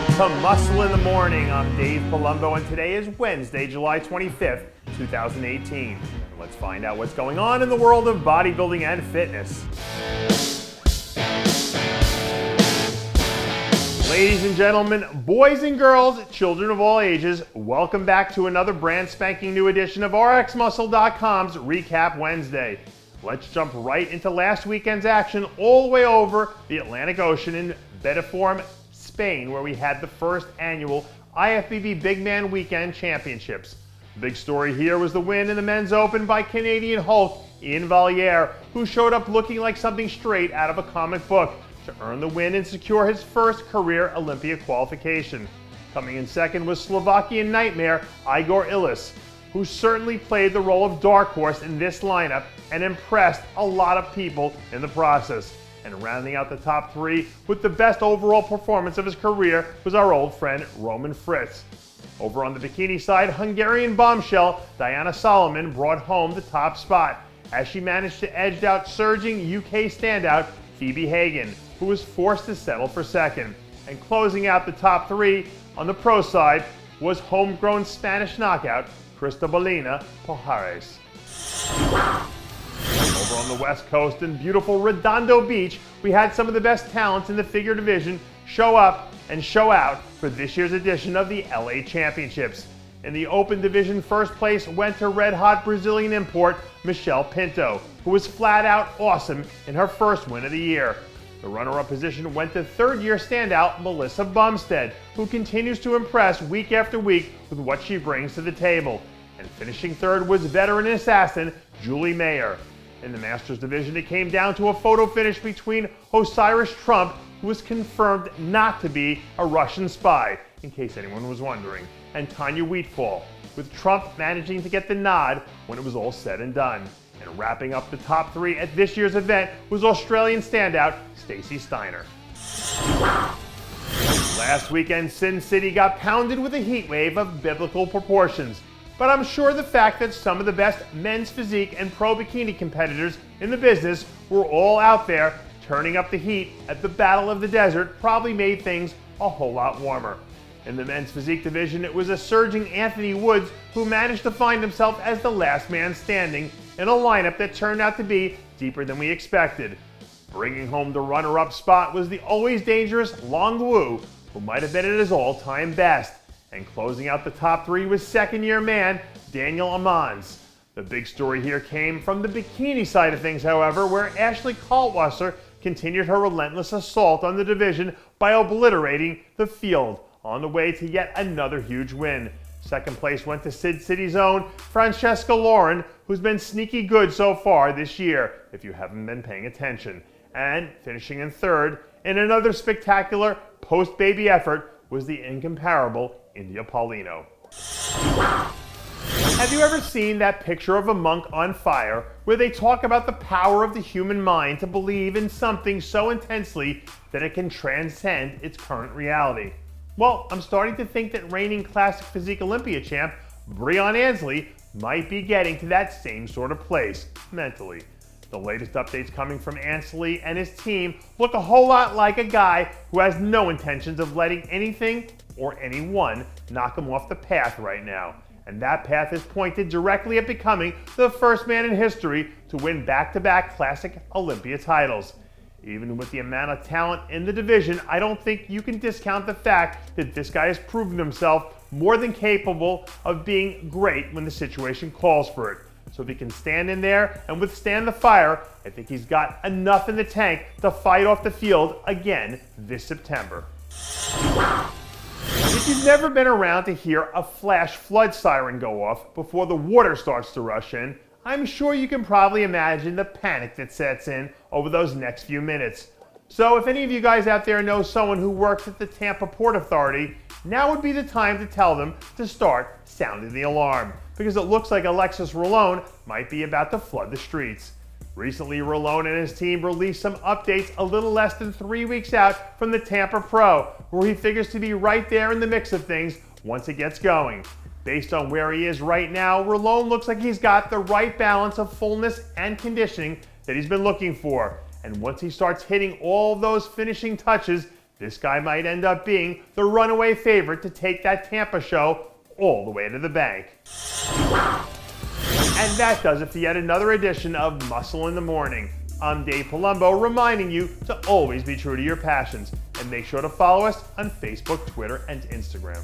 To Muscle in the Morning, I'm Dave Palumbo, and today is Wednesday, July 25th, 2018. Let's find out what's going on in the world of bodybuilding and fitness. Ladies and gentlemen, boys and girls, children of all ages, welcome back to another brand spanking new edition of RxMuscle.com's Recap Wednesday. Let's jump right into last weekend's action all the way over the Atlantic Ocean in Benidorm, Spain, where we had the first annual IFBB Bigman Weekend Championships. The big story here was the win in the men's open by Canadian Hulk Ian Valliere, who showed up looking like something straight out of a comic book to earn the win and secure his first career Olympia qualification. Coming in second was Slovakian nightmare Igor Illis, who certainly played the role of dark horse in this lineup and impressed a lot of people in the process. And rounding out the top three with the best overall performance of his career was our old friend Roman Fritz. Over on the bikini side, Hungarian bombshell Diana Solomon brought home the top spot as she managed to edge out surging UK standout Phoebe Hagen, who was forced to settle for second. And closing out the top three on the pro side was homegrown Spanish knockout Cristobalina Pajares. Over on the West Coast in beautiful Redondo Beach, we had some of the best talents in the figure division show up and show out for this year's edition of the LA Championships. In the open division, first place went to red-hot Brazilian import Michelle Pinto, who was flat out awesome in her first win of the year. The runner-up position went to third-year standout Melissa Bumstead, who continues to impress week after week with what she brings to the table. And finishing third was veteran assassin Julie Mayer. In the Masters division, it came down to a photo finish between Osiris Trump, who was confirmed not to be a Russian spy, in case anyone was wondering, and Tanya Wheatfall, with Trump managing to get the nod when it was all said and done. And wrapping up the top three at this year's event was Australian standout Stacey Steiner. Last weekend, Sin City got pounded with a heat wave of biblical proportions. But I'm sure the fact that some of the best men's physique and pro bikini competitors in the business were all out there turning up the heat at the Battle of the Desert probably made things a whole lot warmer. In the men's physique division, it was a surging Anthony Woods who managed to find himself as the last man standing in a lineup that turned out to be deeper than we expected. Bringing home the runner-up spot was the always dangerous Long Wu, who might have been at his all-time best. And closing out the top three was second-year man Daniel Amans. The big story here came from the bikini side of things, however, where Ashley Kaltwasser continued her relentless assault on the division by obliterating the field on the way to yet another huge win. Second place went to Sid City's own Francesca Lauren, who's been sneaky good so far this year, if you haven't been paying attention. And finishing in third, in another spectacular post-baby effort, was the incomparable India Paulino. Have you ever seen that picture of a monk on fire where they talk about the power of the human mind to believe in something so intensely that it can transcend its current reality? Well, I'm starting to think that reigning classic physique Olympia champ Breon Ansley might be getting to that same sort of place mentally. The latest updates coming from Ansley and his team look a whole lot like a guy who has no intentions of letting anything or anyone knock him off the path right now. And that path is pointed directly at becoming the first man in history to win back-to-back classic Olympia titles. Even with the amount of talent in the division, I don't think you can discount the fact that this guy has proven himself more than capable of being great when the situation calls for it. So if he can stand in there and withstand the fire, I think he's got enough in the tank to fight off the field again this September. If you've never been around to hear a flash flood siren go off before the water starts to rush in, I'm sure you can probably imagine the panic that sets in over those next few minutes. So if any of you guys out there know someone who works at the Tampa Port Authority, now would be the time to tell them to start sounding the alarm, because it looks like Alexis Rolon might be about to flood the streets. Recently, Rolon and his team released some updates a little less than 3 weeks out from the Tampa Pro, where he figures to be right there in the mix of things once it gets going. Based on where he is right now, Rolon looks like he's got the right balance of fullness and conditioning that he's been looking for. And once he starts hitting all those finishing touches, This guy might end up being the runaway favorite to take that Tampa show all the way to the bank. And that does it for yet another edition of Muscle in the Morning. I'm Dave Palumbo, reminding you to always be true to your passions, and make sure to follow us on Facebook, Twitter, and Instagram.